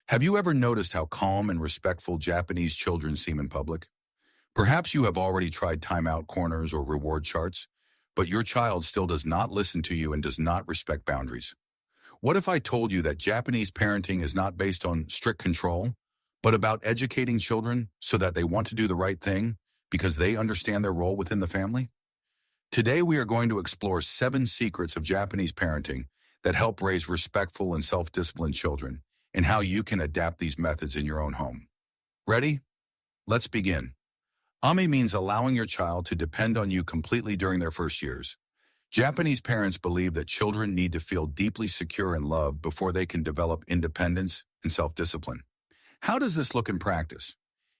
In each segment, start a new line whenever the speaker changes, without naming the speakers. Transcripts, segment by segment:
Have you ever noticed how calm and respectful Japanese children seem in public? Perhaps you have already tried timeout corners or reward charts, but your child still does not listen to you and does not respect boundaries. What if I told you that Japanese parenting is not based on strict control, but about educating children so that they want to do the right thing because they understand their role within the family? Today we are going to explore 7 secrets of Japanese parenting that help raise respectful and self-disciplined children, and how you can adapt these methods in your own home. Ready? Let's begin. Ame means allowing your child to depend on you completely during their first years. Japanese parents believe that children need to feel deeply secure and loved before they can develop independence and self-discipline. How does this look in practice?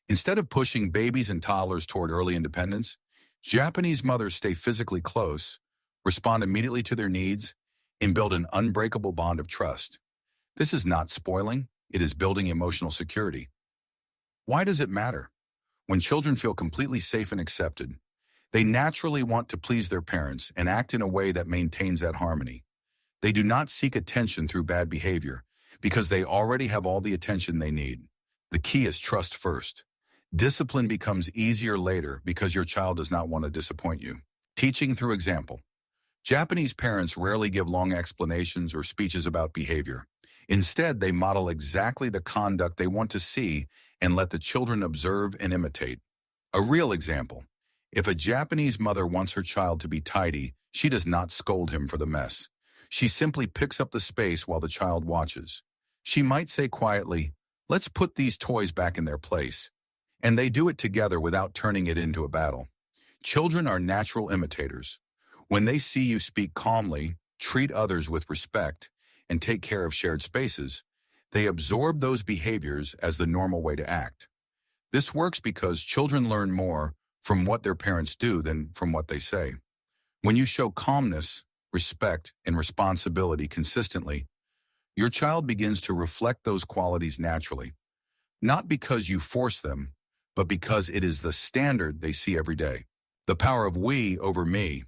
Instead of pushing babies and toddlers toward early independence, Japanese mothers stay physically close, respond immediately to their needs, and build an unbreakable bond of trust. This is not spoiling, it is building emotional security. Why does it matter? When children feel completely safe and accepted, they naturally want to please their parents and act in a way that maintains that harmony. They do not seek attention through bad behavior because they already have all the attention they need. The key is trust first. Discipline becomes easier later because your child does not want to disappoint you. Teaching through example. Japanese parents rarely give long explanations or speeches about behavior. Instead, they model exactly the conduct they want to see and let the children observe and imitate. A real example. If a Japanese mother wants her child to be tidy, she does not scold him for the mess. She simply picks up the space while the child watches. She might say quietly, "Let's put these toys back in their place." And they do it together without turning it into a battle. Children are natural imitators. When they see you speak calmly, treat others with respect, and take care of shared spaces, they absorb those behaviors as the normal way to act. This works because children learn more from what their parents do than from what they say. When you show calmness, respect, and responsibility consistently, your child begins to reflect those qualities naturally, not because you force them, but because it is the standard they see every day. The power of we over me.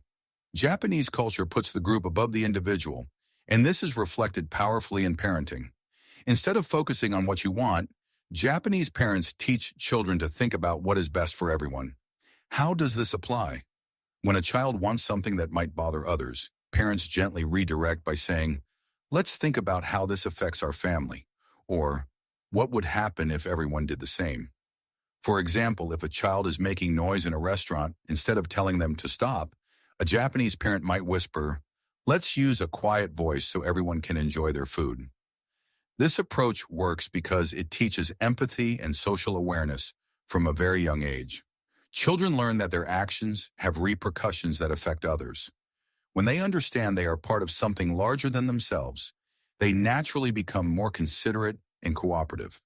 Japanese culture puts the group above the individual, and this is reflected powerfully in parenting. Instead of focusing on what you want, Japanese parents teach children to think about what is best for everyone. How does this apply? When a child wants something that might bother others, parents gently redirect by saying, "Let's think about how this affects our family," or "What would happen if everyone did the same?" For example, if a child is making noise in a restaurant, instead of telling them to stop, a Japanese parent might whisper, "Let's use a quiet voice so everyone can enjoy their food." This approach works because it teaches empathy and social awareness from a very young age. Children learn that their actions have repercussions that affect others. When they understand they are part of something larger than themselves, they naturally become more considerate and cooperative.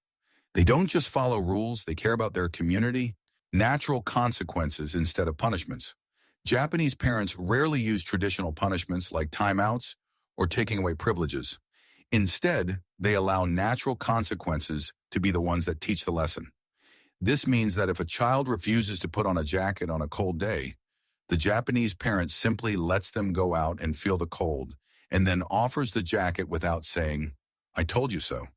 They don't just follow rules, they care about their community, natural consequences instead of punishments. Japanese parents rarely use traditional punishments like timeouts or taking away privileges. Instead, they allow natural consequences to be the ones that teach the lesson. This means that if a child refuses to put on a jacket on a cold day, the Japanese parent simply lets them go out and feel the cold, and then offers the jacket without saying, "I told you so."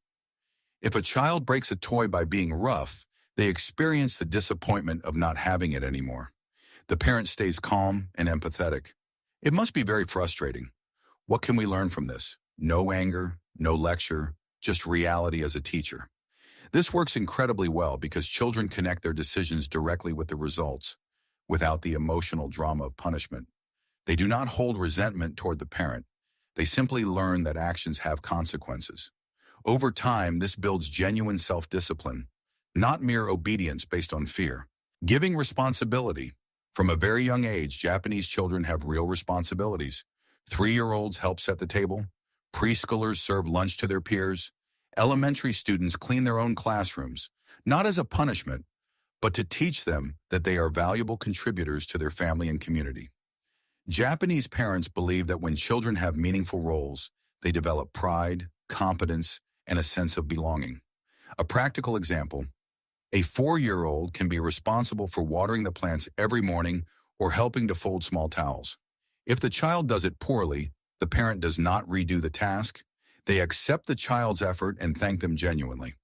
If a child breaks a toy by being rough, they experience the disappointment of not having it anymore. The parent stays calm and empathetic. It must be very frustrating. What can we learn from this? No anger, no lecture, just reality as a teacher. This works incredibly well because children connect their decisions directly with the results, without the emotional drama of punishment. They do not hold resentment toward the parent. They simply learn that actions have consequences. Over time, this builds genuine self-discipline, not mere obedience based on fear. Giving responsibility. From a very young age, Japanese children have real responsibilities. 3-year-olds help set the table. Preschoolers serve lunch to their peers. Elementary students clean their own classrooms, not as a punishment, but to teach them that they are valuable contributors to their family and community. Japanese parents believe that when children have meaningful roles, they develop pride, competence, and a sense of belonging. A practical example, a 4-year-old can be responsible for watering the plants every morning or helping to fold small towels. If the child does it poorly, the parent does not redo the task. They accept the child's effort and thank them genuinely.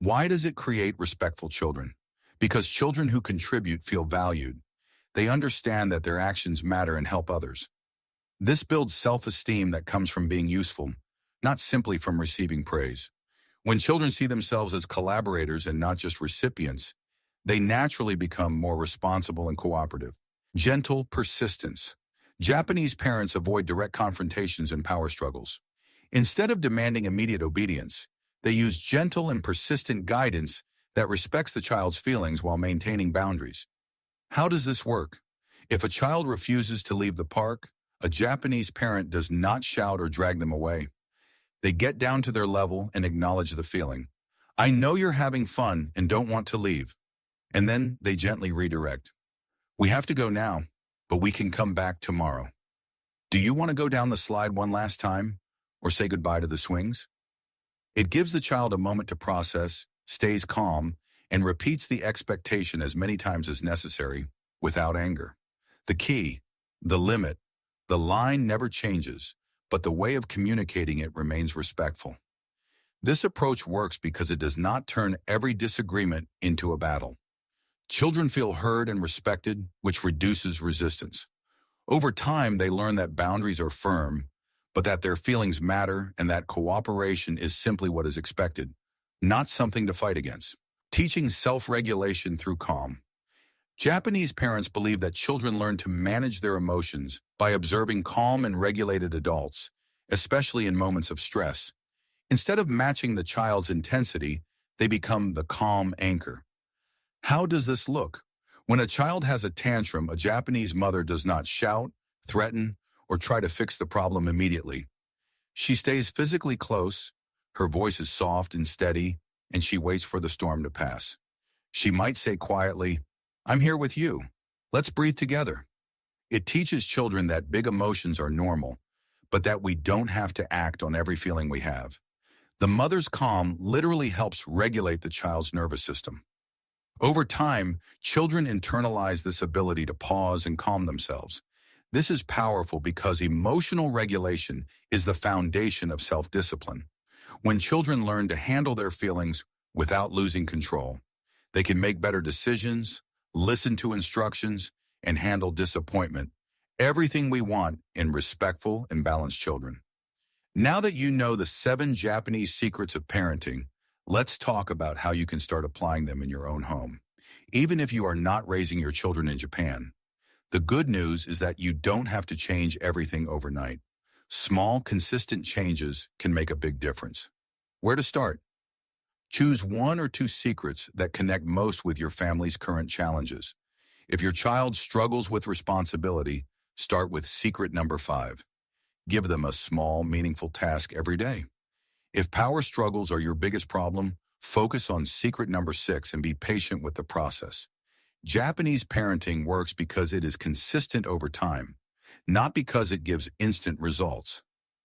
Why does it create respectful children? Because children who contribute feel valued. They understand that their actions matter and help others. This builds self-esteem that comes from being useful, not simply from receiving praise. When children see themselves as collaborators and not just recipients, they naturally become more responsible and cooperative. Gentle persistence. Japanese parents avoid direct confrontations and power struggles. Instead of demanding immediate obedience, they use gentle and persistent guidance that respects the child's feelings while maintaining boundaries. How does this work? If a child refuses to leave the park, a Japanese parent does not shout or drag them away. They get down to their level and acknowledge the feeling. I know you're having fun and don't want to leave. And then they gently redirect. We have to go now, but we can come back tomorrow. Do you want to go down the slide one last time or say goodbye to the swings? It gives the child a moment to process, stays calm, and repeats the expectation as many times as necessary without anger. The key, the limit, the line never changes, but the way of communicating it remains respectful. This approach works because it does not turn every disagreement into a battle. Children feel heard and respected, which reduces resistance. Over time, they learn that boundaries are firm, but that their feelings matter and that cooperation is simply what is expected, not something to fight against. Teaching self-regulation through calm. Japanese parents believe that children learn to manage their emotions by observing calm and regulated adults, especially in moments of stress. Instead of matching the child's intensity, they become the calm anchor. How does this look? When a child has a tantrum, a Japanese mother does not shout, threaten, or try to fix the problem immediately. She stays physically close, her voice is soft and steady, and she waits for the storm to pass. She might say quietly, "I'm here with you. Let's breathe together." It teaches children that big emotions are normal, but that we don't have to act on every feeling we have. The mother's calm literally helps regulate the child's nervous system. Over time, children internalize this ability to pause and calm themselves. This is powerful because emotional regulation is the foundation of self-discipline. When children learn to handle their feelings without losing control, they can make better decisions, listen to instructions, and handle disappointment. Everything we want in respectful and balanced children. Now that you know the 7 Japanese secrets of parenting, let's talk about how you can start applying them in your own home, even if you are not raising your children in Japan. The good news is that you don't have to change everything overnight. Small, consistent changes can make a big difference. Where to start? Choose 1 or 2 secrets that connect most with your family's current challenges. If your child struggles with responsibility, start with secret number 5. Give them a small, meaningful task every day. If power struggles are your biggest problem, focus on secret number 6 and be patient with the process. Japanese parenting works because it is consistent over time, not because it gives instant results.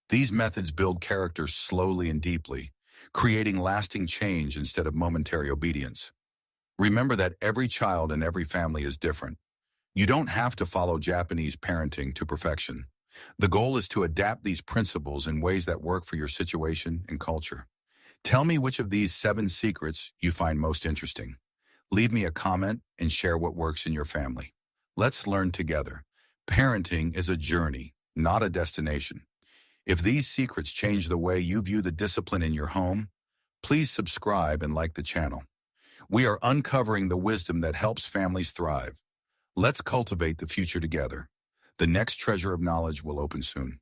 These methods build character slowly and deeply, creating lasting change instead of momentary obedience. Remember that every child and every family is different. You don't have to follow Japanese parenting to perfection. The goal is to adapt these principles in ways that work for your situation and culture. Tell me which of these 7 secrets you find most interesting. Leave me a comment and share what works in your family. Let's learn together. Parenting is a journey, not a destination. If these secrets change the way you view the discipline in your home, please subscribe and like the channel. We are uncovering the wisdom that helps families thrive. Let's cultivate the future together. The next treasure of knowledge will open soon.